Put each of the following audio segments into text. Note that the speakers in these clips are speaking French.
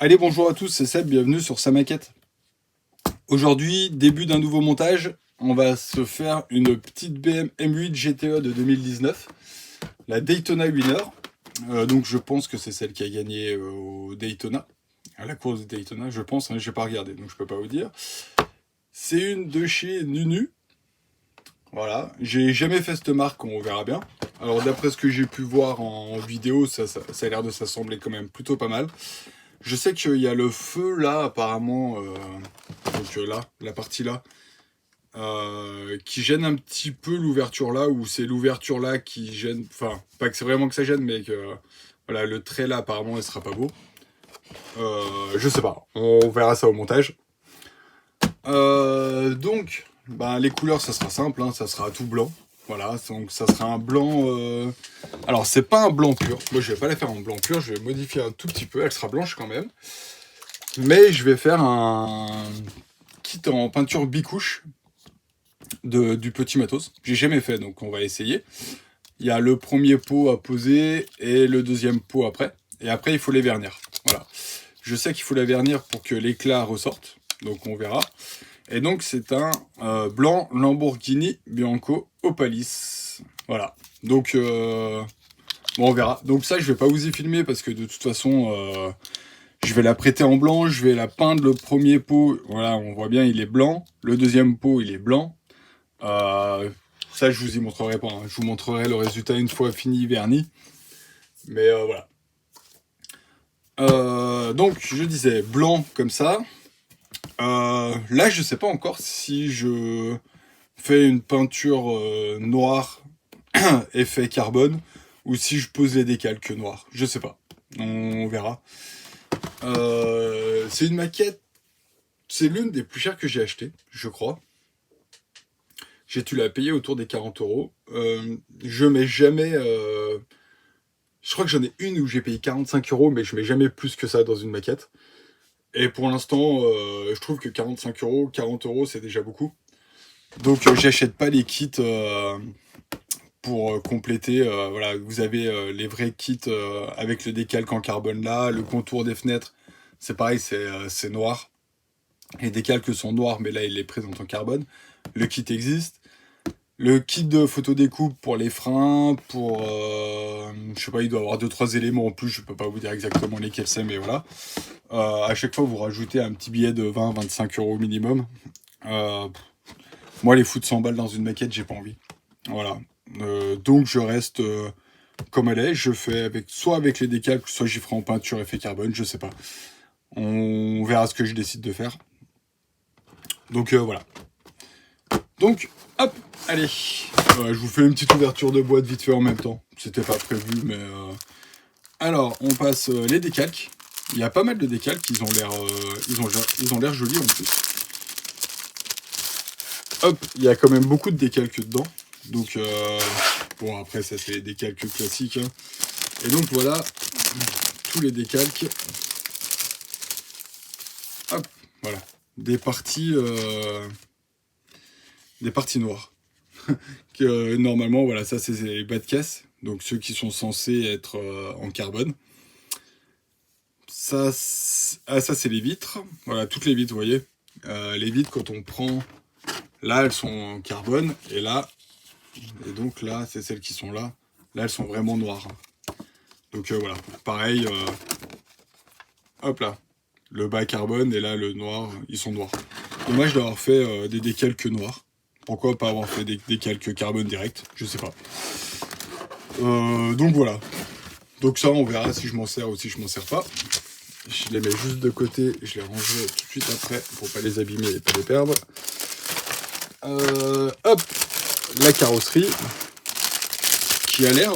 Allez, bonjour à tous, c'est Seb, bienvenue sur Sa Maquette. Aujourd'hui, début d'un nouveau montage, on va se faire une petite BM M8 GTE de 2019, la Daytona Winner. Donc je pense que c'est celle qui a gagné au Daytona, à la course de Daytona, je pense, hein, j'ai pas regardé, donc je peux pas vous dire. C'est une de chez Nunu. Voilà, j'ai jamais fait cette marque, on verra bien. Alors d'après ce que j'ai pu voir en vidéo, ça a l'air de s'assembler quand même plutôt pas mal. Je sais qu'il y a le feu là, apparemment, donc là, la partie là, qui gêne un petit peu l'ouverture là, ou c'est l'ouverture là qui gêne, enfin, pas que c'est vraiment que ça gêne, mais que, voilà, le trait là, apparemment, il sera pas beau. Je sais pas, on verra ça au montage. Donc, bah, les couleurs, ça sera simple, hein, ça sera tout blanc. Voilà, donc ça sera un blanc... Alors, c'est pas un blanc pur. Moi, je vais pas la faire en blanc pur, je vais modifier un tout petit peu. Elle sera blanche quand même. Mais je vais faire un kit en peinture bicouche du petit matos. J'ai jamais fait, donc on va essayer. Il y a le premier pot à poser et le deuxième pot après. Et après, il faut les vernir. Voilà. Je sais qu'il faut la vernir pour que l'éclat ressorte. Donc, on verra. Et donc, c'est un blanc Lamborghini Bianco Opalis. Voilà. Donc, bon, on verra. Donc ça, je vais pas vous y filmer parce que de toute façon, je vais la prêter en blanc. Je vais la peindre le premier pot. Voilà, on voit bien, il est blanc. Le deuxième pot, il est blanc. Ça, je vous y montrerai pas. Hein. Je vous montrerai le résultat une fois fini, verni. Mais voilà. Donc, je disais blanc comme ça. Là, je sais pas encore si je fais une peinture noire, effet carbone, ou si je pose les décalques noirs. Je sais pas. On verra. C'est une maquette. C'est l'une des plus chères que j'ai achetées, je crois. J'ai dû la payer autour des 40 euros. Je mets jamais... Je crois que j'en ai une où j'ai payé 45 euros, mais je mets jamais plus que ça dans une maquette. Et pour l'instant, je trouve que 45 euros, 40 euros, c'est déjà beaucoup. Donc, j'achète pas les kits pour compléter. Voilà, vous avez les vrais kits avec le décalque en carbone là, le contour des fenêtres. C'est pareil, c'est noir. Les décalques sont noirs, mais là, il les présente en carbone. Le kit existe. Le kit de photo découpe pour les freins, pour... je sais pas, il doit avoir 2-3 éléments en plus, je peux pas vous dire exactement lesquels c'est, mais voilà. À chaque fois, vous rajoutez un petit billet de 20-25 euros minimum. Moi, les foutre 100 balles dans une maquette, j'ai pas envie. Voilà. Donc, je reste comme elle est. Je fais soit avec les décalques, soit j'y ferai en peinture effet carbone, je sais pas. On verra ce que je décide de faire. Donc, voilà. Donc, hop, allez. Je vous fais une petite ouverture de boîte vite fait en même temps. C'était pas prévu, mais... Alors, on passe les décalques. Il y a pas mal de décalques, ils ont l'air jolis en plus. Hop, il y a quand même beaucoup de décalques dedans. Donc, bon, après, ça c'est les décalques classiques. Hein. Et donc, voilà, tous les décalques. Hop, voilà. Des parties noires. Que normalement, voilà, ça c'est les bas de caisse. Donc, ceux qui sont censés être en carbone. Ça, c'est les vitres. Voilà, toutes les vitres, vous voyez. Les vitres, quand on prend... Là, elles sont en carbone. Et là... Et donc là, c'est celles qui sont là. Là, elles sont vraiment noires. Donc voilà. Pareil. Hop là. Le bas carbone et là, le noir, ils sont noirs. Dommage d'avoir fait des décalques noirs. Pourquoi pas avoir fait des décalques carbone direct? Je sais pas. Donc voilà. Donc ça, on verra si je m'en sers ou si je m'en sers pas. Je les mets juste de côté, je les rangerai tout de suite après pour pas les abîmer et pas les perdre. Hop, la carrosserie qui a l'air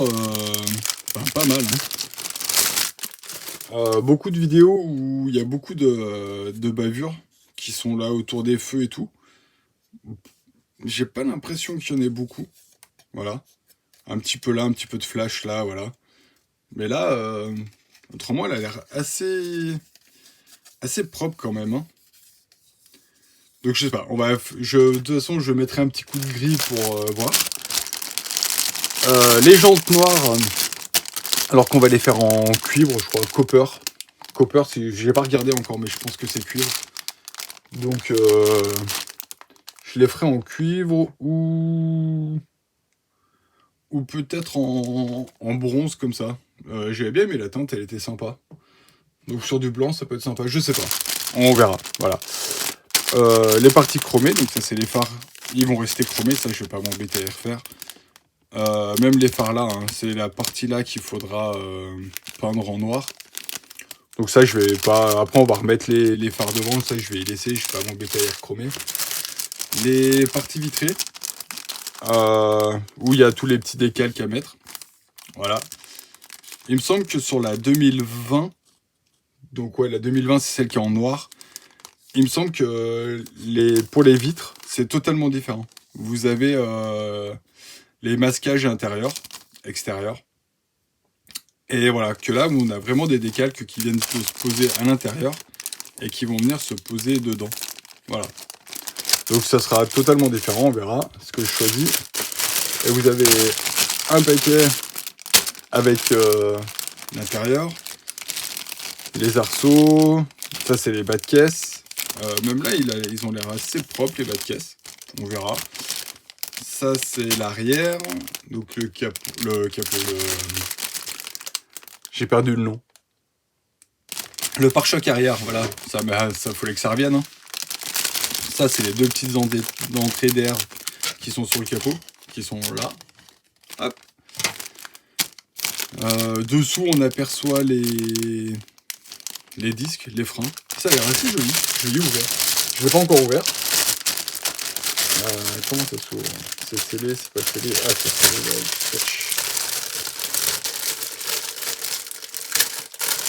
pas mal. Hein. Beaucoup de vidéos où il y a beaucoup de bavures qui sont là autour des feux et tout. J'ai pas l'impression qu'il y en ait beaucoup. Voilà. Un petit peu là, un petit peu de flash là, voilà. Mais là, autrement, elle a l'air assez propre quand même. Hein. Donc je sais pas, de toute façon, je mettrai un petit coup de gris pour voir. Les jantes noires, alors qu'on va les faire en cuivre, je crois, copper. copper, j'ai pas regardé encore, mais je pense que c'est cuivre. Donc, je les ferai en cuivre ou peut-être en bronze comme ça. J'avais bien aimé la teinte, elle était sympa. Donc sur du blanc, ça peut être sympa, je sais pas. On verra, voilà. Les parties chromées, donc ça c'est les phares, ils vont rester chromés, ça je vais pas m'embêter à les refaire. Même les phares là, hein, c'est la partie là qu'il faudra peindre en noir. Donc ça je vais pas... Après on va remettre les phares devant, ça je vais y laisser, je vais pas m'embêter à les rechromer. Les parties vitrées, où il y a tous les petits décalques à mettre. Voilà. Il me semble que sur la 2020, donc ouais, la 2020 c'est celle qui est en noir. Il me semble que pour les vitres, c'est totalement différent. Vous avez les masquages intérieurs, extérieurs. Et voilà, que là, on a vraiment des décalques qui viennent se poser à l'intérieur et qui vont venir se poser dedans. Voilà. Donc ça sera totalement différent, on verra ce que je choisis. Et vous avez un paquet avec l'intérieur, les arceaux, ça c'est les bas de caisse. Même là, ils ont l'air assez propres, les bas de caisse. On verra. Ça, c'est l'arrière. Donc le capot, j'ai perdu le nom. Le pare-choc arrière, voilà. Ça fallait que ça revienne. Hein. Ça, c'est les deux petites entrées d'air qui sont sur le capot, qui sont là. Hop. Dessous, on aperçoit les disques, les freins. Ça a l'air assez joli. Je l'ai ouvert. Je l'ai pas encore ouvert. Comment ça s'ouvre? C'est scellé, c'est pas scellé. Ah, c'est scellé.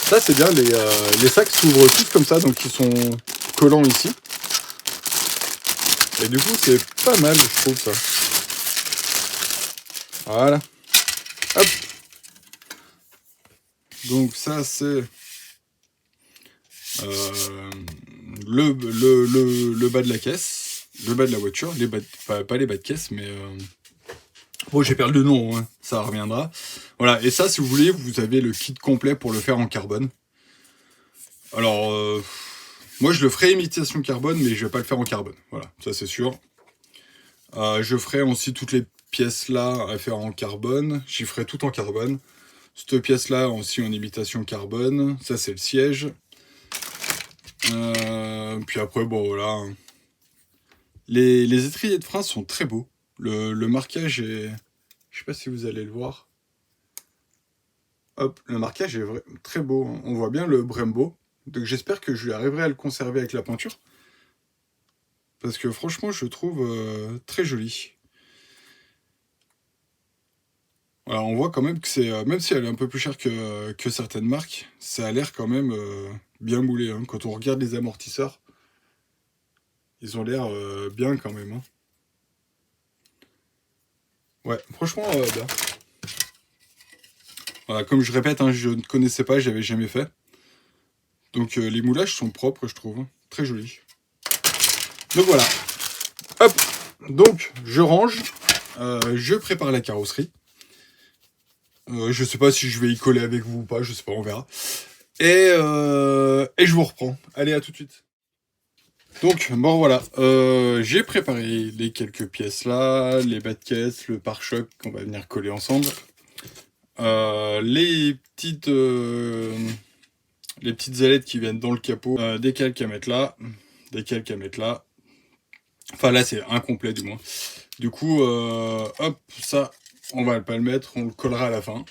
Ça, c'est bien. Les sacs s'ouvrent tous comme ça, donc ils sont collants ici. Et du coup, c'est pas mal, je trouve, ça. Voilà. Hop. Donc ça, c'est le bas de la caisse, le bas de la voiture, pas les bas de caisse, mais... Bon, j'ai perdu le nom, hein, ça reviendra. Voilà, et ça, si vous voulez, vous avez le kit complet pour le faire en carbone. Alors, moi, je le ferai imitation carbone, mais je vais pas le faire en carbone. Voilà, ça c'est sûr. Je ferai aussi toutes les pièces là à faire en carbone. J'y ferai tout en carbone. Cette pièce là aussi en imitation carbone. Ça, c'est le siège. Puis après, bon, voilà. Les étriers de frein sont très beaux. Le marquage est... Je sais pas si vous allez le voir. Hop, le marquage est très beau. On voit bien le Brembo. Donc j'espère que je arriverai à le conserver avec la peinture. Parce que franchement, je le trouve très joli. Voilà, on voit quand même que c'est... même si elle est un peu plus chère que certaines marques, ça a l'air quand même bien moulé. Hein. Quand on regarde les amortisseurs, ils ont l'air bien quand même. Hein. Ouais, franchement, bien. Voilà, comme je répète, hein, je ne connaissais pas, j'avais jamais fait. Donc les moulages sont propres, je trouve. Hein. Très jolis. Donc voilà. Hop. Donc, je range. Je prépare la carrosserie. Je sais pas si je vais y coller avec vous ou pas, je sais pas, on verra. Et je vous reprends. Allez, à tout de suite. Donc, bon voilà, j'ai préparé les quelques pièces là, les bas de caisse, le pare-choc qu'on va venir coller ensemble. Les petites ailettes qui viennent dans le capot, des calques à mettre là, des calques à mettre là. Enfin là c'est incomplet du moins. Du coup, hop, ça, on va pas le mettre, on le collera à la fin.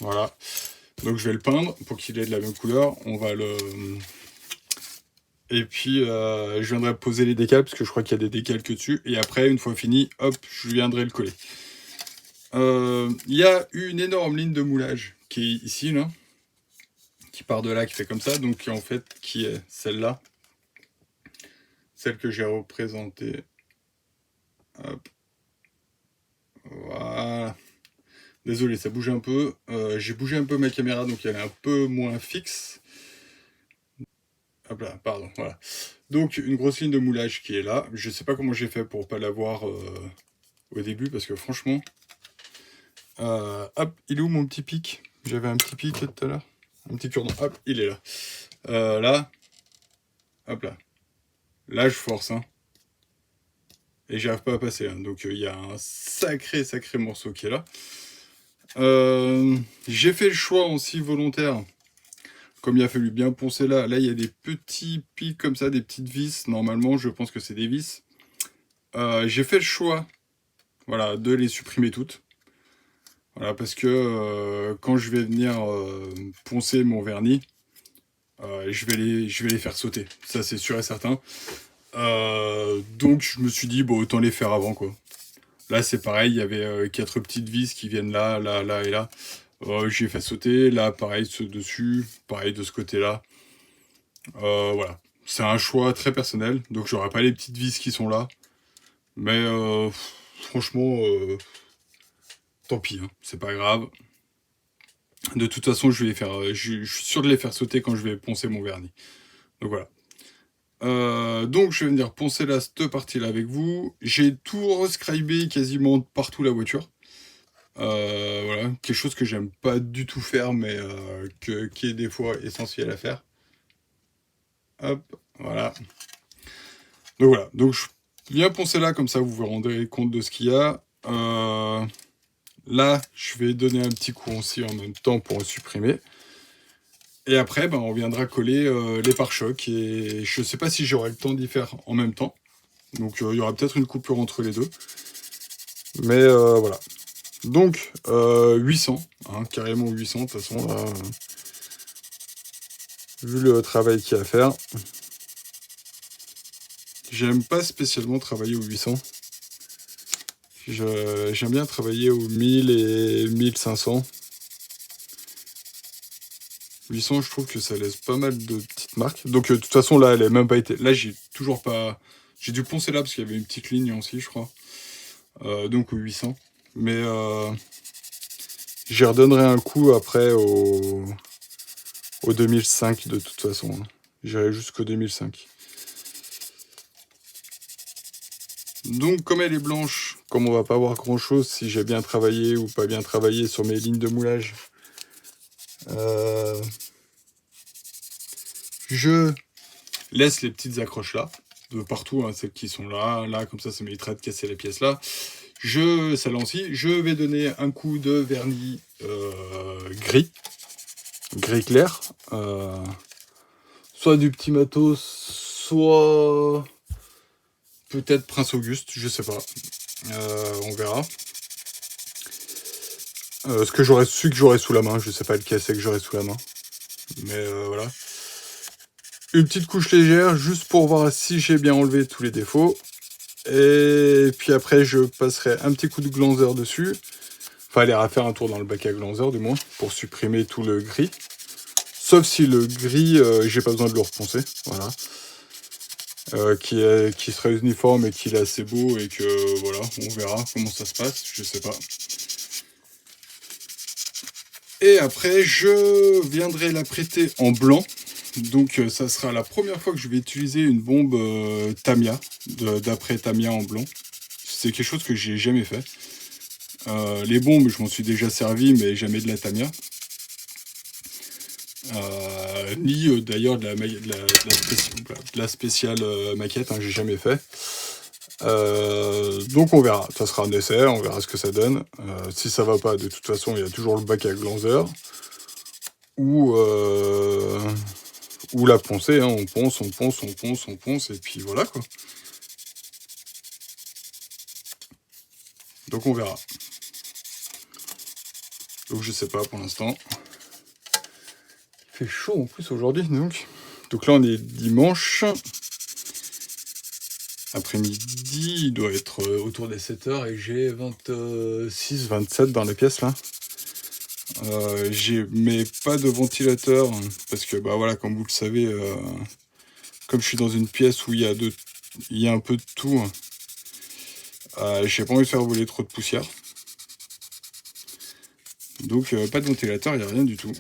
Voilà. Donc je vais le peindre pour qu'il ait de la même couleur. On va le... Et puis je viendrai poser les décals parce que je crois qu'il y a des décalques dessus. Et après, une fois fini, hop, je viendrai le coller. Il y a une énorme ligne de moulage qui est ici, là. Qui part de là, qui fait comme ça. Donc en fait, qui est celle-là. Celle que j'ai représentée. Hop. Voilà. Désolé, ça bouge un peu. J'ai bougé un peu ma caméra, donc elle est un peu moins fixe. Hop là, pardon, voilà. Donc, une grosse ligne de moulage qui est là. Je sais pas comment j'ai fait pour pas la voir au début, parce que franchement... hop, il est où mon petit pic? J'avais un petit pic tout à l'heure. Un petit cure-dent, hop, il est là. Là, hop là. Là, je force, hein. Et j'arrive pas à passer, hein. Donc, il y a un sacré morceau qui est là. J'ai fait le choix aussi volontaire. Comme il a fallu bien poncer là, il y a des petits pics comme ça, des petites vis. Normalement, je pense que c'est des vis. J'ai fait le choix, voilà, de les supprimer toutes. Voilà, parce que quand je vais venir poncer mon vernis, je vais les faire sauter. Ça, c'est sûr et certain. Donc, je me suis dit, bon, autant les faire avant, quoi. Là, c'est pareil, il y avait 4 petites vis qui viennent là, là, là et là. J'ai fait sauter. Là, pareil, ceux dessus. Pareil de ce côté-là. Voilà. C'est un choix très personnel. Donc, j'aurai pas les petites vis qui sont là. Mais franchement, tant pis, hein, c'est pas grave. De toute façon, je vais les faire, je suis sûr de les faire sauter quand je vais poncer mon vernis. Donc voilà. Donc je vais venir poncer là cette partie-là avec vous. J'ai tout rescribé quasiment partout la voiture. Voilà, quelque chose que j'aime pas du tout faire, mais qui est des fois essentiel à faire. Hop, voilà. Donc voilà, donc je viens poncer là, comme ça vous vous rendrez compte de ce qu'il y a. Là, je vais donner un petit coup aussi en même temps pour supprimer. Et après, ben, on viendra coller les pare-chocs. Et je sais pas si j'aurai le temps d'y faire en même temps. Donc il y aura peut-être une coupure entre les deux. Mais voilà. Donc 800, hein, carrément 800 de toute façon, là, vu le travail qu'il y a à faire. J'aime pas spécialement travailler au 800. J'aime bien travailler au 1000 et 1500. 800, je trouve que ça laisse pas mal de petites marques. Donc, de toute façon, là, elle a même pas été... Là, j'ai toujours pas... J'ai dû poncer là, parce qu'il y avait une petite ligne aussi, je crois. Donc, au 800. Mais j'y redonnerai un coup après au 2005, de toute façon. Hein. J'irai jusqu'au 2005. Donc, comme elle est blanche, comme on va pas voir grand-chose si j'ai bien travaillé ou pas bien travaillé sur mes lignes de moulage, je laisse les petites accroches là, de partout, hein, celles qui sont là, là, comme ça m'évitera de casser les pièces là. Celle-là aussi, je vais donner un coup de vernis gris clair, soit du petit matos, soit peut-être Prince Auguste, je sais pas, on verra. Ce que j'aurais su que j'aurais sous la main, je sais pas lequel c'est que j'aurais sous la main, mais voilà. Une petite couche légère, juste pour voir si j'ai bien enlevé tous les défauts. Et puis après, je passerai un petit coup de glanzeur dessus. Enfin, aller à faire un tour dans le bac à glanzeur, du moins, pour supprimer tout le gris. Sauf si le gris, j'ai pas besoin de le reponcer, voilà. Qui serait uniforme et qu'il est assez beau et que, voilà, on verra comment ça se passe, je sais pas. Et après, je viendrai la prêter en blanc. Donc ça sera la première fois que je vais utiliser une bombe Tamiya, d'après Tamiya en blanc. C'est quelque chose que j'ai jamais fait. Les bombes, je m'en suis déjà servi, mais jamais de la Tamiya. Ni d'ailleurs de la spéciale maquette, hein, j'ai jamais fait. Donc on verra, ça sera un essai, on verra ce que ça donne. Si ça va pas, de toute façon, il y a toujours le bac à glanzeur. Ou la poncer, hein. On ponce, et puis voilà quoi. Donc on verra. Donc je sais pas pour l'instant. Il fait chaud en plus aujourd'hui donc. Donc là on est dimanche. Après-midi, il doit être autour des 7h et j'ai 26, 27 dans la pièce là. Mais pas de ventilateur parce que bah voilà, comme vous le savez, comme je suis dans une pièce où il y a un peu de tout, j'ai pas envie de faire voler trop de poussière. Donc pas de ventilateur, il n'y a rien du tout.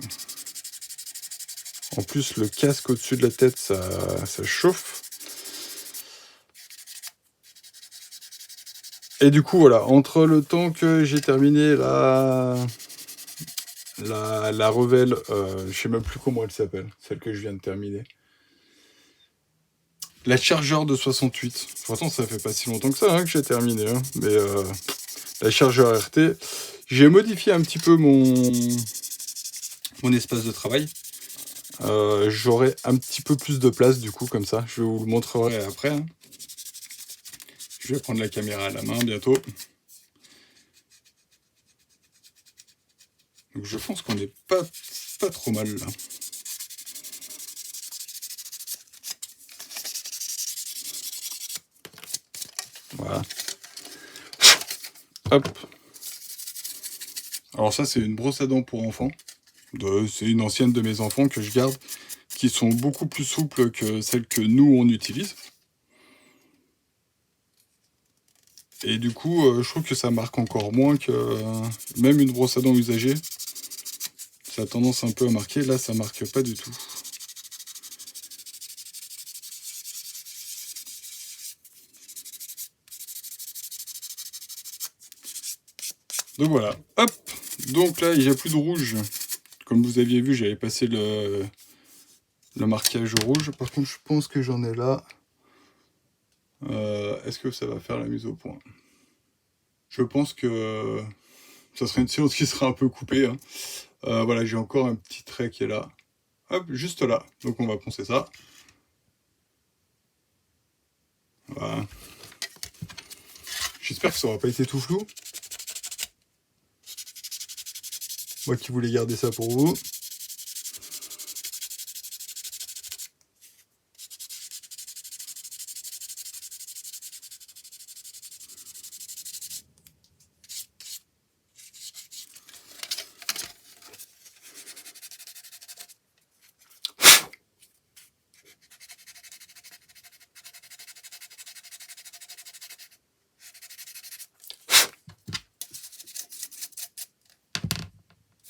En plus le casque au-dessus de la tête, ça chauffe. Et du coup voilà, entre le temps que j'ai terminé la Revell, je sais même plus comment elle s'appelle, celle que je viens de terminer. La Charger de 68. Pourtant, ça fait pas si longtemps que ça hein, que j'ai terminé. Hein. Mais la Charger RT, j'ai modifié un petit peu mon espace de travail. J'aurai un petit peu plus de place du coup, comme ça. Je vous le montrerai après. Hein. Je vais prendre la caméra à la main bientôt. Donc je pense qu'on n'est pas trop mal là. Voilà. Hop. Alors ça, c'est une brosse à dents pour enfants. C'est une ancienne de mes enfants que je garde, qui sont beaucoup plus souples que celles que nous, on utilise. Et du coup, je trouve que ça marque encore moins que même une brosse à dents usagée. Ça a tendance un peu à marquer. Là, ça marque pas du tout. Donc voilà, hop. Donc là, il n'y a plus de rouge. Comme vous aviez vu, j'avais passé le marquage rouge. Par contre, je pense que j'en ai là. Est-ce que ça va faire la mise au point? Je pense que ça serait une séance qui sera un peu coupée. Hein. Voilà, j'ai encore un petit trait qui est là. Hop, juste là. Donc on va poncer ça. Voilà. J'espère que ça n'aura pas été tout flou. Moi qui voulais garder ça pour vous.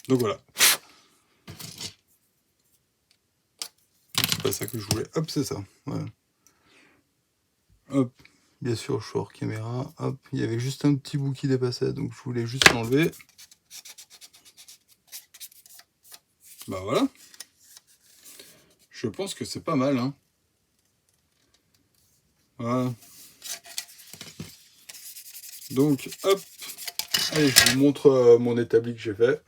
Donc voilà. C'est pas ça que je voulais. Hop, c'est ça. Voilà. Hop. Bien sûr, je suis hors caméra. Hop. Il y avait juste un petit bout qui dépassait, donc je voulais juste l'enlever. Bah voilà. Je pense que c'est pas mal. Hein. Voilà. Donc, hop. Allez, je vous montre mon établi que j'ai fait.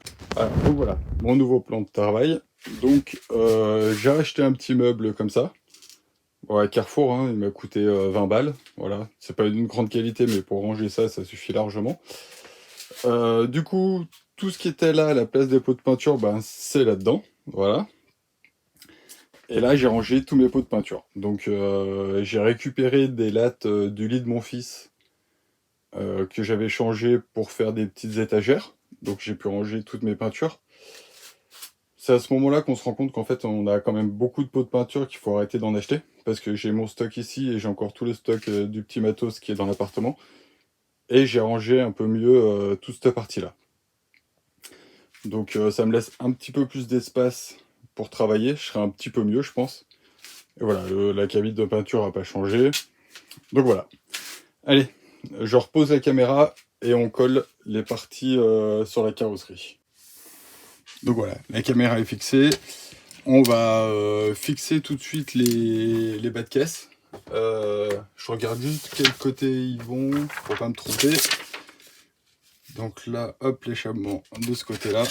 Donc voilà, mon nouveau plan de travail. Donc, j'ai acheté un petit meuble comme ça. Bon, à Carrefour, hein, il m'a coûté 20 balles. Voilà, c'est pas une grande qualité, mais pour ranger ça, ça suffit largement. Du coup, tout ce qui était là à la place des pots de peinture, ben, c'est là-dedans. Voilà. Et là, j'ai rangé tous mes pots de peinture. Donc, j'ai récupéré des lattes du lit de mon fils que j'avais changé pour faire des petites étagères. Donc, j'ai pu ranger toutes mes peintures. C'est à ce moment-là qu'on se rend compte qu'en fait, on a quand même beaucoup de pots de peinture qu'il faut arrêter d'en acheter. Parce que j'ai mon stock ici et j'ai encore tout le stock du petit matos qui est dans l'appartement. Et j'ai rangé un peu mieux toute cette partie-là. Donc ça me laisse un petit peu plus d'espace pour travailler. Je serai un petit peu mieux, je pense. Et voilà, la cabine de peinture n'a pas changé. Donc voilà. Allez, je repose la caméra et on colle les parties sur la carrosserie. Donc voilà, la caméra est fixée. On va fixer tout de suite les bas de caisse. Je regarde juste quel côté ils vont pour pas me tromper. Donc là, hop, l'échappement de ce côté-là.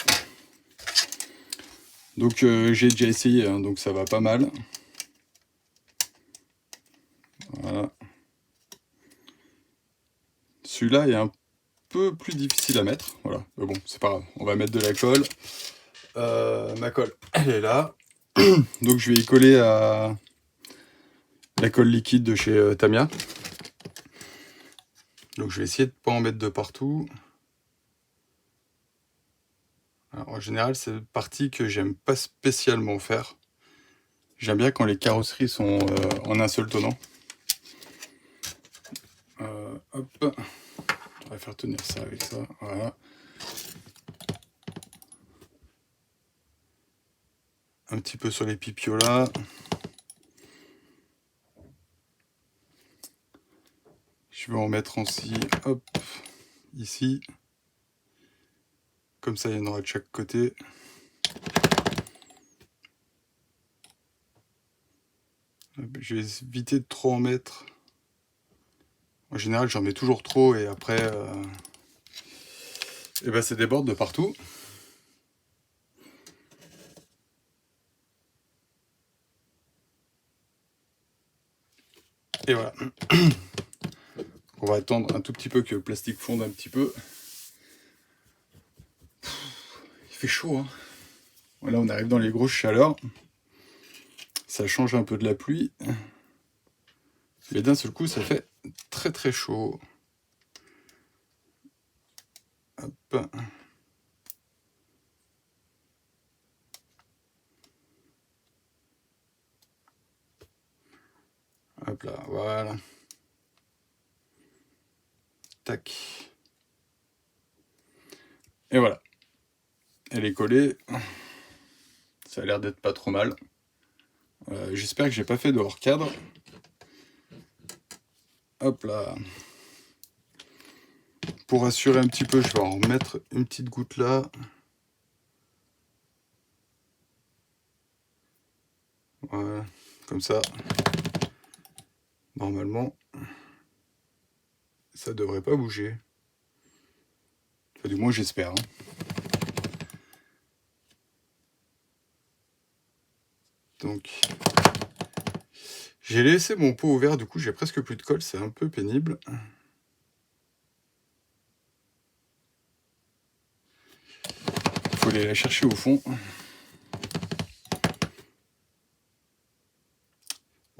Donc j'ai déjà essayé, hein, donc ça va pas mal. Voilà. Celui-là est un peu plus difficile à mettre. Voilà, mais bon, c'est pas grave. On va mettre de la colle. Ma colle, elle est là. Donc je vais y coller à la colle liquide de chez Tamiya. Donc je vais essayer de ne pas en mettre de partout. Alors, en général, c'est une partie que j'aime pas spécialement faire. J'aime bien quand les carrosseries sont en un seul tenant. Hop, on va faire tenir ça avec ça. Voilà. Un petit peu sur les pipiots là. Je vais en mettre aussi, hop, ici. Comme ça, il y en aura de chaque côté. Je vais éviter de trop en mettre. En général, j'en mets toujours trop et après, et ben, ça déborde de partout. Et voilà. On va attendre un tout petit peu que le plastique fonde un petit peu. Il fait chaud, hein. Voilà, on arrive dans les grosses chaleurs. Ça change un peu de la pluie. Mais d'un seul coup, ça fait très très chaud. Hop. Hop là, voilà. Tac. Et voilà. Elle est collée. Ça a l'air d'être pas trop mal. J'espère que j'ai pas fait de hors cadre. Hop là. Pour assurer un petit peu, je vais en remettre une petite goutte là. Voilà, comme ça. Normalement, ça devrait pas bouger. Enfin, du moins, j'espère. Hein. Donc, j'ai laissé mon pot ouvert, du coup, j'ai presque plus de colle, c'est un peu pénible. Il faut aller la chercher au fond.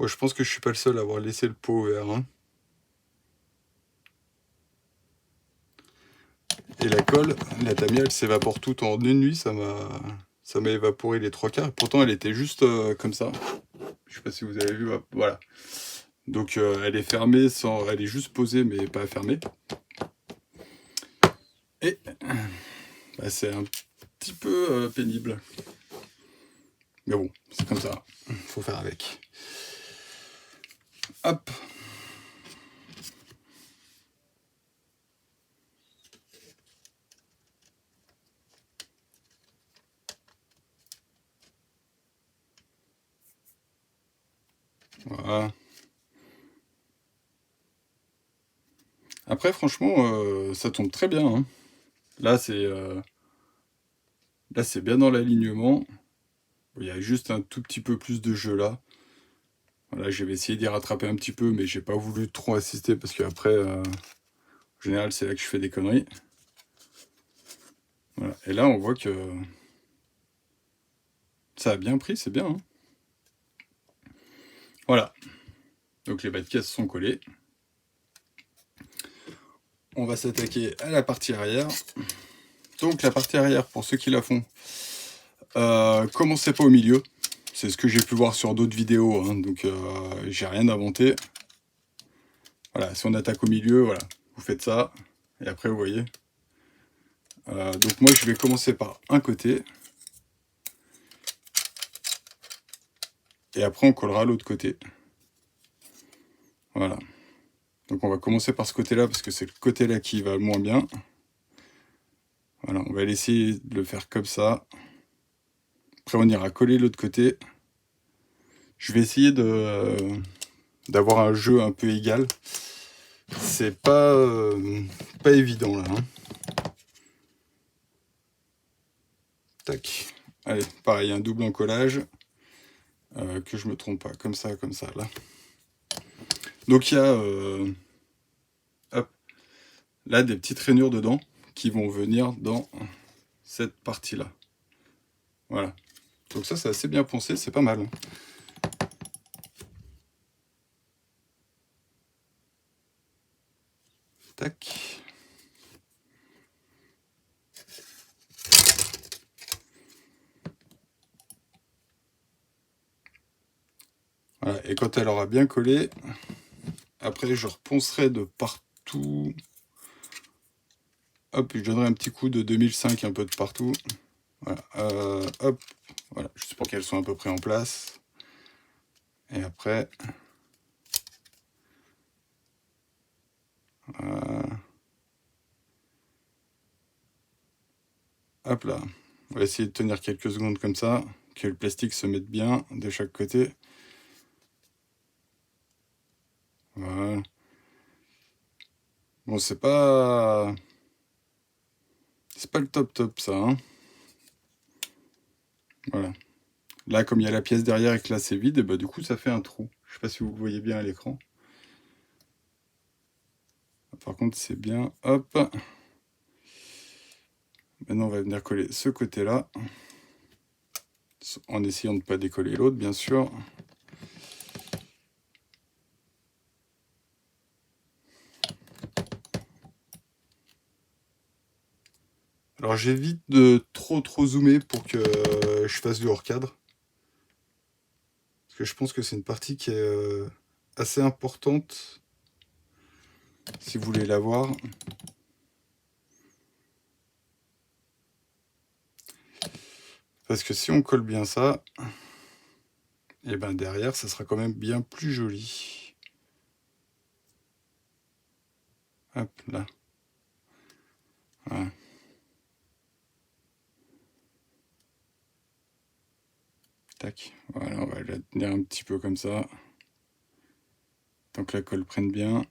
Ouais, je pense que je suis pas le seul à avoir laissé le pot ouvert. Hein. Et la colle, la Tamiya, elle s'évapore toute en une nuit, ça m'a évaporé les 3/4. Pourtant, elle était juste comme ça. Je sais pas si vous avez vu, voilà. Donc, elle est fermée, elle est juste posée, mais pas fermée. Et bah, c'est un petit peu pénible. Mais bon, c'est comme ça. Faut faire avec. Hop. Voilà. Après, franchement, ça tombe très bien. Hein. Là, c'est bien dans l'alignement. Il y a juste un tout petit peu plus de jeu là. Voilà, j'avais essayé d'y rattraper un petit peu, mais j'ai pas voulu trop assister parce qu'après, en général, c'est là que je fais des conneries. Voilà. Et là, on voit que ça a bien pris, c'est bien. Hein. Voilà. Donc les bas de caisse sont collés. On va s'attaquer à la partie arrière. Donc la partie arrière, pour ceux qui la font, commencez pas au milieu. C'est ce que j'ai pu voir sur d'autres vidéos, hein, donc j'ai rien inventé. Voilà, si on attaque au milieu, voilà, vous faites ça, et après vous voyez. Donc moi je vais commencer par un côté, et après on collera l'autre côté. Voilà. Donc on va commencer par ce côté-là, parce que c'est le côté-là qui va le moins bien. Voilà, on va essayer de le faire comme ça. Après on ira coller l'autre côté. Je vais essayer d'avoir un jeu un peu égal. C'est pas évident là. Hein. Tac. Allez, pareil, un double encollage. Que je me trompe pas, comme ça, là. Donc il y a hop, là des petites rainures dedans qui vont venir dans cette partie-là. Voilà. Donc ça, c'est assez bien poncé, c'est pas mal. Tac. Voilà. Et quand elle aura bien collé, après je reponcerai de partout. Hop, je donnerai un petit coup de 2005 un peu de partout. Voilà. Hop. Voilà, juste pour qu'elles soient à peu près en place. Et après... hop là. On va essayer de tenir quelques secondes comme ça, que le plastique se mette bien de chaque côté. Voilà. Bon, c'est pas... C'est pas le top top, ça, hein. Voilà. Là, comme il y a la pièce derrière et que là, c'est vide, et bah, du coup, ça fait un trou. Je sais pas si vous le voyez bien à l'écran. Par contre, c'est bien. Hop. Maintenant, on va venir coller ce côté-là. En essayant de ne pas décoller l'autre, bien sûr. Alors, j'évite de trop zoomer pour que je fasse du hors-cadre. Parce que je pense que c'est une partie qui est assez importante. Si vous voulez la voir. Parce que si on colle bien ça, et ben derrière, ça sera quand même bien plus joli. Hop, là. Voilà. Tac. Voilà, on va la tenir un petit peu comme ça. Tant que la colle prenne bien.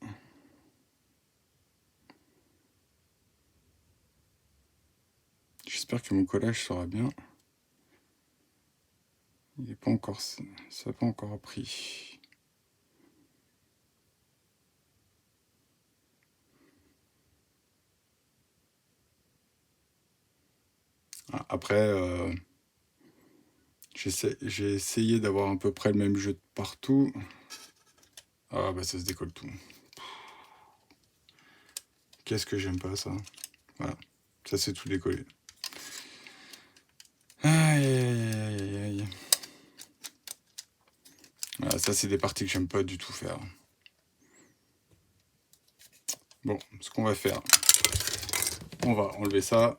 J'espère que mon collage sera bien. Il n'est pas encore... Ça n'a pas encore pris. Après, j'ai essayé d'avoir à peu près le même jeu de partout. Ah bah ça se décolle tout. Qu'est-ce que j'aime pas ça. Voilà, ça c'est tout décollé. Aïe aïe aïe aïe. Voilà, ça c'est des parties que j'aime pas du tout faire. Bon, ce qu'on va faire, on va enlever ça.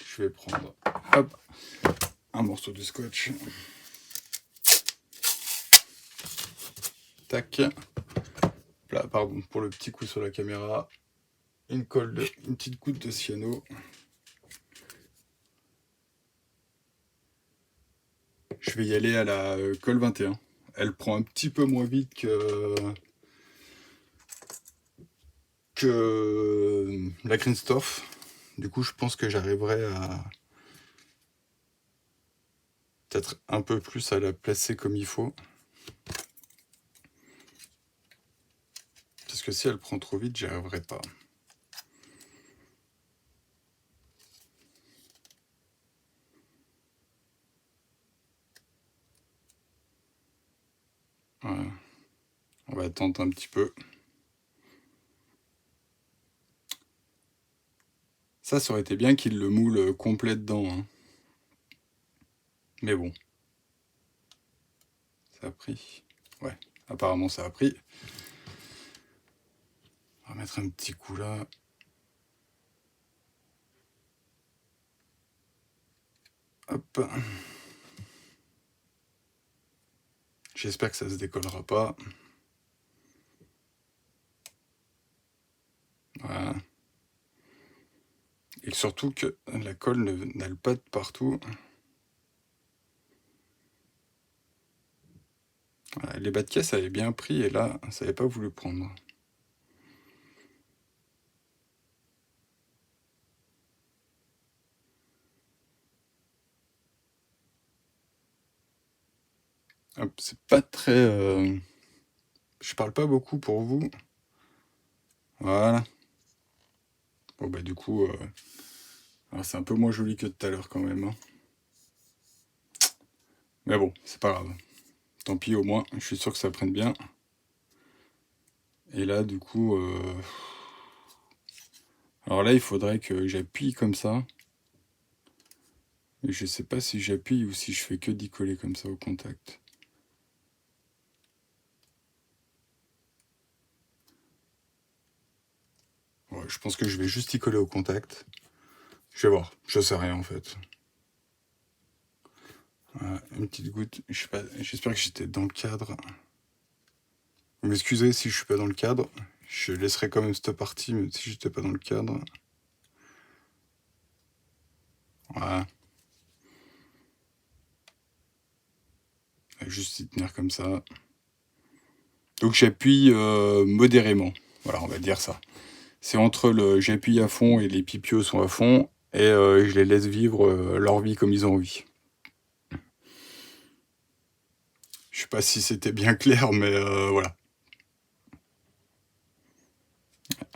Je vais prendre, hop, un morceau de scotch. Tac. Là, pardon pour le petit coup sur la caméra. Une petite goutte de cyano. Je vais y aller à la colle 21. Elle prend un petit peu moins vite que la Greenstorff. Du coup, je pense que j'arriverai à peut-être un peu plus à la placer comme il faut. Parce que si elle prend trop vite, j'y arriverai pas. Voilà. On va attendre un petit peu. Ça aurait été bien qu'il le moule complet dedans. Hein. Mais bon. Ça a pris. Ouais, apparemment ça a pris. On va mettre un petit coup là. Hop. J'espère que ça se décollera pas. Voilà. Et surtout que la colle n'aille pas de partout. Voilà, les bas de caisse avaient bien pris et là, ça n'avait pas voulu prendre. C'est pas très... Je parle pas beaucoup pour vous. Voilà. Bon bah du coup, c'est un peu moins joli que tout à l'heure quand même. Hein. Mais bon, c'est pas grave. Tant pis, au moins, je suis sûr que ça prenne bien. Et là, du coup... Alors là, il faudrait que j'appuie comme ça. Et je sais pas si j'appuie ou si je fais que d'y coller comme ça au contact. Ouais, je pense que je vais juste y coller au contact. Je vais voir, je sais rien en fait. Voilà, une petite goutte, je sais pas, j'espère que j'étais dans le cadre. Vous m'excusez si je suis pas dans le cadre. Je laisserai quand même cette partie, même si j'étais pas dans le cadre. Voilà. Juste y tenir comme ça. Donc j'appuie modérément. Voilà, on va dire ça. C'est entre le j'appuie à fond et les pipios sont à fond, et je les laisse vivre leur vie comme ils ont envie. Je sais pas si c'était bien clair, mais voilà.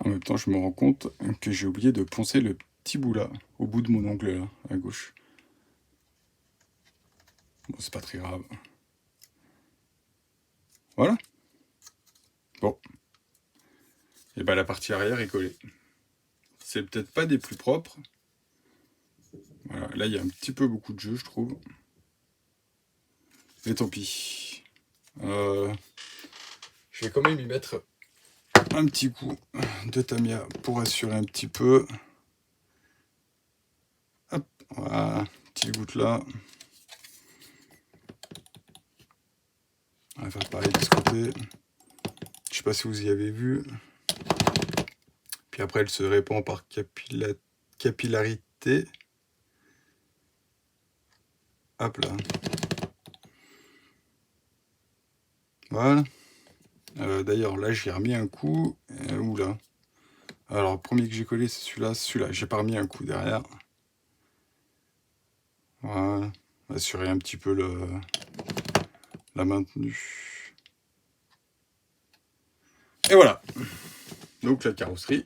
En même temps, je me rends compte que j'ai oublié de poncer le petit bout là, au bout de mon ongle là, à gauche. Bon, c'est pas très grave. Voilà. Bon. Et ben la partie arrière est collée. C'est peut-être pas des plus propres. Voilà. Là, il y a un petit peu beaucoup de jeu, je trouve. Mais tant pis. Je vais quand même y mettre un petit coup de Tamiya pour assurer un petit peu. Hop, voilà, petite goutte là. On va faire pareil de ce côté. Je sais pas si vous y avez vu. Puis après, elle se répand par capillarité. Hop là. Voilà. D'ailleurs, là, j'ai remis un coup. Oula. Alors, le premier que j'ai collé, c'est celui-là. Celui-là, j'ai pas remis un coup derrière. Voilà. Assurer un petit peu la maintenue. Et voilà. Donc, la carrosserie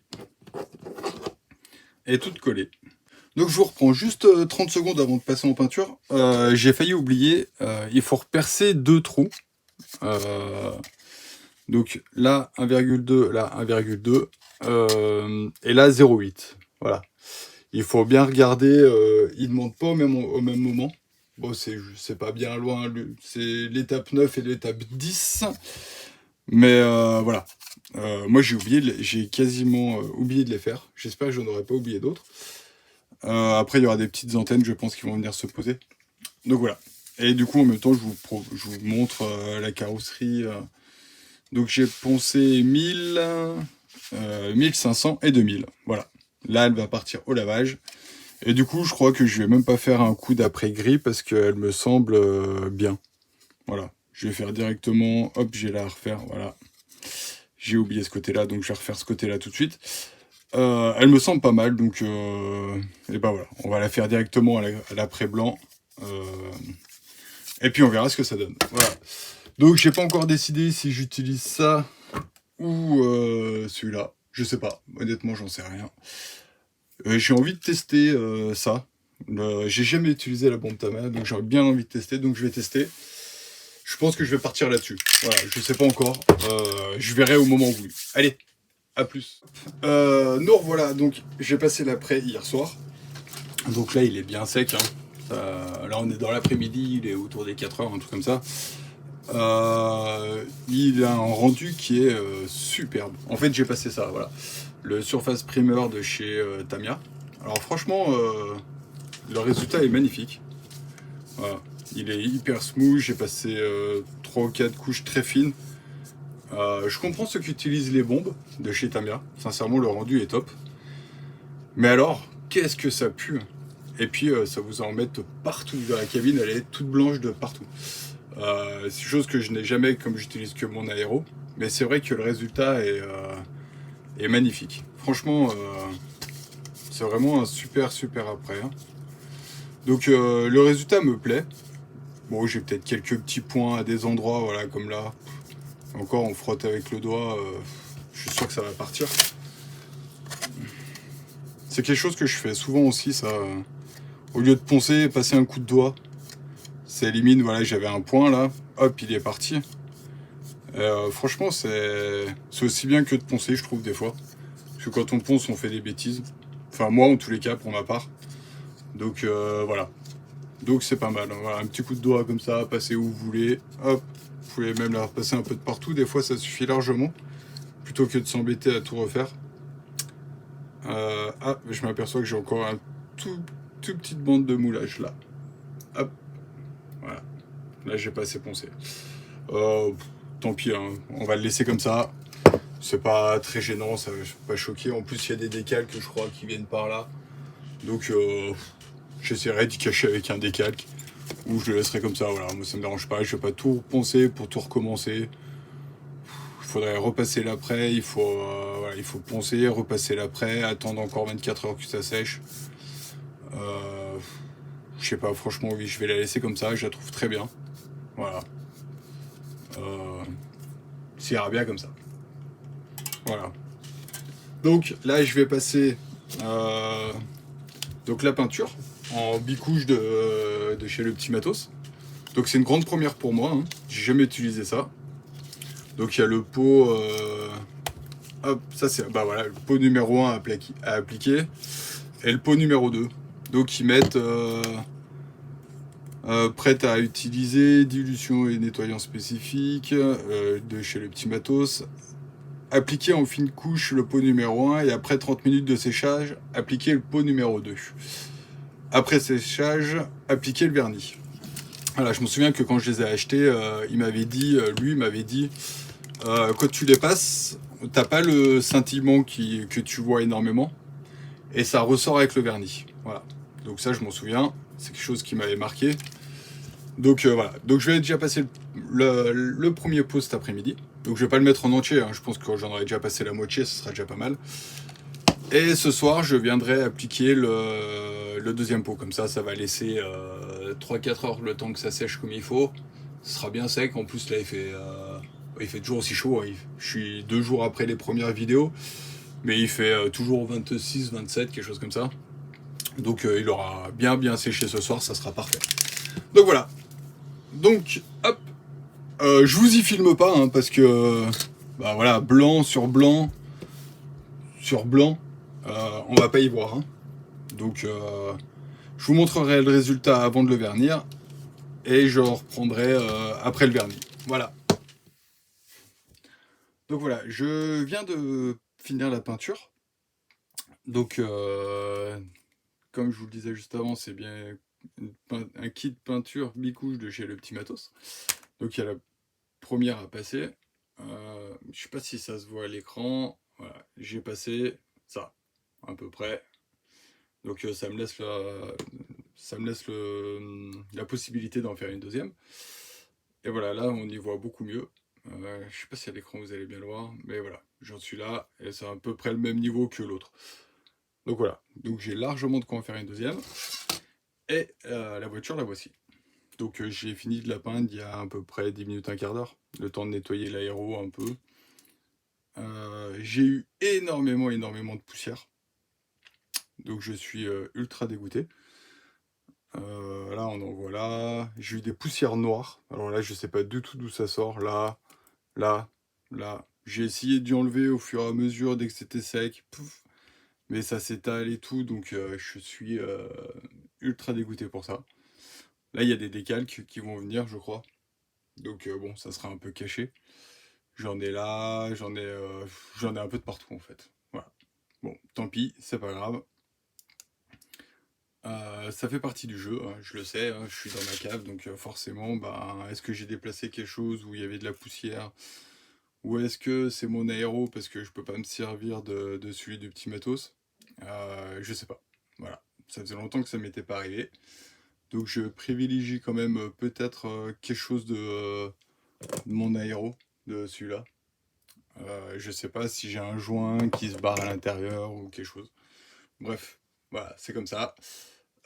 est toute collée. Donc, je vous reprends juste 30 secondes avant de passer en peinture. J'ai failli oublier. Il faut repercer 2 trous. Donc là 1,2, là 1,2 et là 0,8. Voilà. Il faut bien regarder, il ne monte pas au même moment. Bon, c'est pas bien loin, c'est l'étape 9 et l'étape 10. Mais voilà. Moi j'ai quasiment oublié de les faire. J'espère que je n'aurai pas oublié d'autres. Après il y aura des petites antennes, je pense, qui vont venir se poser. Donc voilà. Et du coup en même temps je vous montre la carrosserie. Donc j'ai poncé 1000, 1500 et 2000. Voilà. Là, elle va partir au lavage. Et du coup, je crois que je vais même pas faire un coup d'après-gris parce qu'elle me semble bien. Voilà. Je vais faire directement, hop, j'ai la refaire, voilà. J'ai oublié ce côté-là, donc je vais refaire ce côté-là tout de suite. Elle me semble pas mal, donc et ben voilà. On va la faire directement à l'après-blanc. Et puis on verra ce que ça donne. Voilà. Donc j'ai pas encore décidé si j'utilise ça ou celui-là. Je sais pas, honnêtement j'en sais rien. J'ai envie de tester ça. J'ai jamais utilisé la bombe Tamiya, donc j'ai bien envie de tester, donc je vais tester. Je pense que je vais partir là-dessus. Voilà, je sais pas encore. Je verrai au moment voulu. Allez, à plus. Nous revoilà, donc j'ai passé l'après hier soir. Donc là il est bien sec. Hein. Là on est dans l'après-midi, il est autour des 4 heures, un truc comme ça. Il a un rendu qui est superbe. En fait, j'ai passé ça, voilà. Le Surface Primer de chez Tamiya. Alors franchement, le résultat est magnifique. Voilà. Il est hyper smooth. J'ai passé 3 ou 4 couches très fines. Je comprends ceux qui utilisent les bombes de chez Tamiya. Sincèrement, le rendu est top. Mais alors, qu'est-ce que ça pue! Et puis, ça vous en met partout. La cabine, elle est toute blanche de partout. C'est une chose que je n'ai jamais, comme j'utilise que mon aéro, mais c'est vrai que le résultat est magnifique. Franchement, c'est vraiment un super après. Hein. Donc le résultat me plaît. Bon, j'ai peut-être quelques petits points à des endroits, voilà, comme là. Encore, on frotte avec le doigt. Je suis sûr que ça va partir. C'est quelque chose que je fais souvent aussi, ça. Au lieu de poncer, passer un coup de doigt. Ça élimine, voilà, j'avais un point là, hop, il est parti. Franchement, c'est aussi bien que de poncer, je trouve, des fois. Parce que quand on ponce, on fait des bêtises. Enfin, moi, en tous les cas, pour ma part. Donc, voilà. Donc, c'est pas mal. Voilà, un petit coup de doigt comme ça, passer où vous voulez. Hop, vous pouvez même la repasser un peu de partout. Des fois, ça suffit largement. Plutôt que de s'embêter à tout refaire. Je m'aperçois que j'ai encore un tout petite bande de moulage là. Hop, voilà. Là, j'ai pas assez poncé. Tant pis, hein. On va le laisser comme ça. C'est pas très gênant, ça va pas choquer. En plus, il y a des décalques, je crois, qui viennent par là. Donc, j'essaierai d'y cacher avec un décalque. Ou je le laisserai comme ça, voilà. Moi, ça me dérange pas. Je vais pas tout poncer pour tout recommencer. faudrait repasser l'après, voilà, il faut poncer, repasser l'après, attendre encore 24 heures que ça sèche. Je sais pas, franchement, oui, je vais la laisser comme ça, je la trouve très bien. Voilà. Ça ira bien comme ça. Voilà. Donc là, je vais passer donc la peinture en bicouche de chez Le Petit Matos. Donc c'est une grande première pour moi, hein. J'ai jamais utilisé ça. Donc il y a le pot, hop, ça c'est, bah voilà, le pot numéro 1 à appliquer et le pot numéro 2. Donc ils mettent prête à utiliser, dilution et nettoyant spécifique de chez Le Petit Matos. Appliquer en fine couche le pot numéro 1 et après 30 minutes de séchage, appliquer le pot numéro 2. Après séchage, appliquer le vernis. Voilà, je me souviens que quand je les ai achetés, il m'avait dit, quand tu les passes, t'as pas le scintillement que tu vois énormément et ça ressort avec le vernis. Voilà. Donc ça, je m'en souviens, c'est quelque chose qui m'avait marqué. Donc voilà. Donc je vais déjà passer le premier pot cet après-midi. Donc je vais pas le mettre en entier, hein. Je pense que j'en aurais déjà passé la moitié, ce sera déjà pas mal. Et ce soir, je viendrai appliquer le deuxième pot. Comme ça va laisser 3-4 heures le temps que ça sèche comme il faut. Ce sera bien sec. En plus, là, il fait toujours aussi chaud. Je suis 2 jours après les premières vidéos. Mais il fait toujours 26, 27, quelque chose comme ça. Donc il aura bien séché ce soir, ça sera parfait. Donc voilà. Donc, hop. Je vous y filme pas, hein, parce que, bah voilà, blanc sur blanc, on va pas y voir, hein. Donc, je vous montrerai le résultat avant de le vernir et je reprendrai après le vernis. Voilà. Donc voilà, je viens de finir la peinture. Donc, comme je vous le disais juste avant, c'est bien un kit peinture bicouche de chez Le Petit Matos. Donc, il y a la première à passer. Je sais pas si ça se voit à l'écran. Voilà, j'ai passé ça, à peu près. Donc ça me laisse la possibilité d'en faire une deuxième. Et voilà, là on y voit beaucoup mieux. Je sais pas si à l'écran vous allez bien le voir, mais voilà, j'en suis là et c'est à peu près le même niveau que l'autre. Donc voilà, donc j'ai largement de quoi en faire une deuxième. Et la voiture, la voici. Donc j'ai fini de la peindre il y a à peu près 10 minutes, un quart d'heure. Le temps de nettoyer l'aéro un peu. J'ai eu énormément de poussière. Donc je suis ultra dégoûté. Là on en voit là. J'ai eu des poussières noires. Alors là je sais pas du tout d'où ça sort. Là, là, là. J'ai essayé d'y enlever au fur et à mesure dès que c'était sec. Pouf. Mais ça s'étale et tout. Donc je suis ultra dégoûté pour ça. Là il y a des décalques qui vont venir je crois. Donc bon ça sera un peu caché. J'en ai là, j'en ai un peu de partout en fait. Voilà. Bon, tant pis, c'est pas grave. Ça fait partie du jeu, hein, je le sais, hein, je suis dans ma cave, donc forcément, bah, est-ce que j'ai déplacé quelque chose où il y avait de la poussière? Ou est-ce que c'est mon aéro parce que je peux pas me servir de celui du Petit Matos? Je sais pas. Voilà. Ça faisait longtemps que ça m'était pas arrivé. Donc je privilégie quand même peut-être quelque chose de mon aéro, de celui-là. Je sais pas si j'ai un joint qui se barre à l'intérieur ou quelque chose. Bref, voilà, c'est comme ça.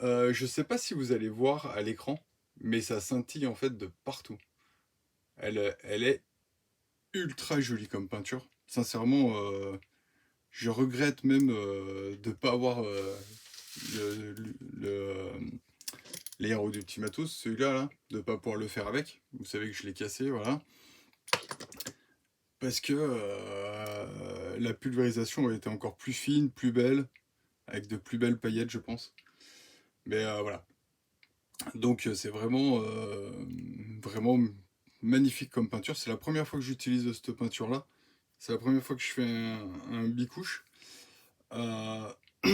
Je sais pas si vous allez voir à l'écran, mais ça scintille en fait de partout. Elle est ultra jolie comme peinture. Sincèrement, je regrette même de pas avoir le, le- l'aéro du Petit Matos, celui-là, là, de pas pouvoir le faire avec. Vous savez que je l'ai cassé, voilà. Parce que la pulvérisation a été encore plus fine, plus belle, avec de plus belles paillettes, je pense. Mais voilà. Donc c'est vraiment magnifique comme peinture. C'est la première fois que j'utilise cette peinture-là. C'est la première fois que je fais un bicouche. Euh,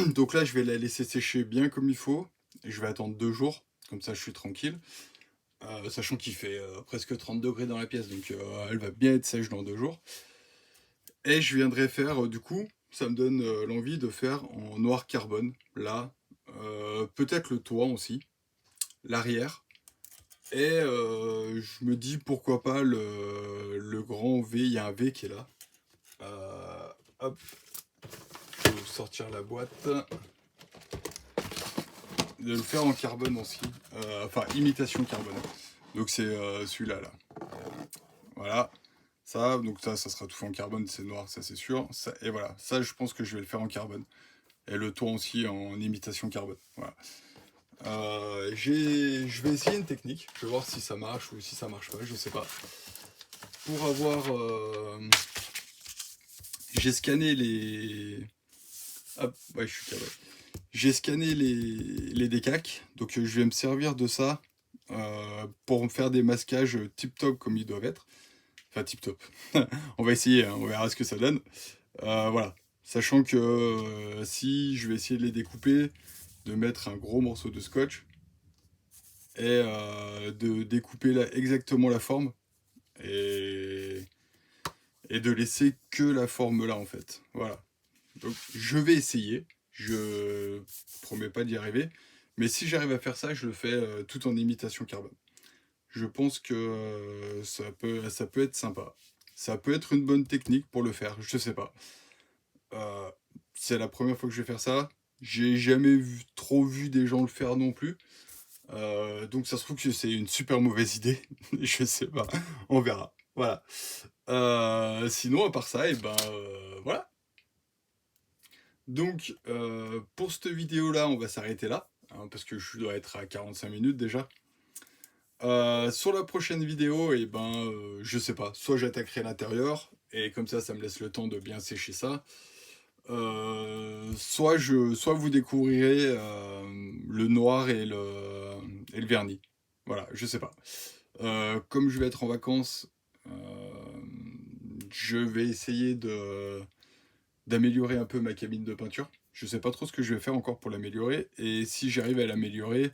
donc là, je vais la laisser sécher bien comme il faut. Et je vais attendre 2 jours. Comme ça, je suis tranquille. Sachant qu'il fait presque 30 degrés dans la pièce. Donc elle va bien être sèche dans 2 jours. Et je viendrai faire, du coup, ça me donne l'envie de faire en noir carbone. Là, peut-être le toit aussi. L'arrière. Et je me dis pourquoi pas le grand V, il y a un V qui est là. Hop, je vais vous sortir la boîte. De le faire en carbone aussi, enfin imitation carbone. Donc c'est celui-là là. Voilà, ça, donc ça sera tout fait en carbone, c'est noir, ça c'est sûr. Ça, et voilà, ça je pense que je vais le faire en carbone. Et le toit aussi en imitation carbone. Voilà. Je vais essayer une technique, je vais voir si ça marche ou si ça marche pas, je sais pas. Pour avoir, j'ai scanné les, hop, ouais, je suis capable. J'ai scanné les décacs, donc je vais me servir de ça pour me faire des masquages tip-top comme ils doivent être. Enfin, tip-top. On va essayer, hein, on verra ce que ça donne. Voilà. Sachant que si je vais essayer de les découper, de mettre un gros morceau de scotch et de découper là exactement la forme et, et de laisser que la forme là en fait. Voilà. Donc je vais essayer. Je promets pas d'y arriver. Mais si j'arrive à faire ça, je le fais tout en imitation carbone. Je pense que ça peut être sympa. Ça peut être une bonne technique pour le faire, je sais pas. Euh, c'est la première fois que je vais faire ça. J'ai jamais trop vu des gens le faire non plus. Donc ça se trouve que c'est une super mauvaise idée. Je sais pas. On verra. Voilà. Sinon, à part ça, et ben voilà. Donc pour cette vidéo là, on va s'arrêter là. Hein, parce que je dois être à 45 minutes déjà. Sur la prochaine vidéo, et ben, je sais pas, soit j'attaquerai l'intérieur, et comme ça me laisse le temps de bien sécher ça, soit vous découvrirez le noir et le vernis. Voilà, je sais pas. Comme je vais être en vacances, je vais essayer d'améliorer un peu ma cabine de peinture. Je sais pas trop ce que je vais faire encore pour l'améliorer, et si j'arrive à l'améliorer,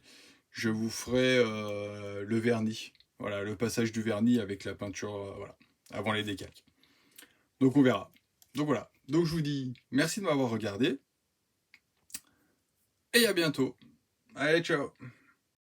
je vous ferai le vernis. Voilà, le passage du vernis avec la peinture, voilà, avant les décacs. Donc on verra. Donc voilà. Donc je vous dis merci de m'avoir regardé et à bientôt. Allez, ciao.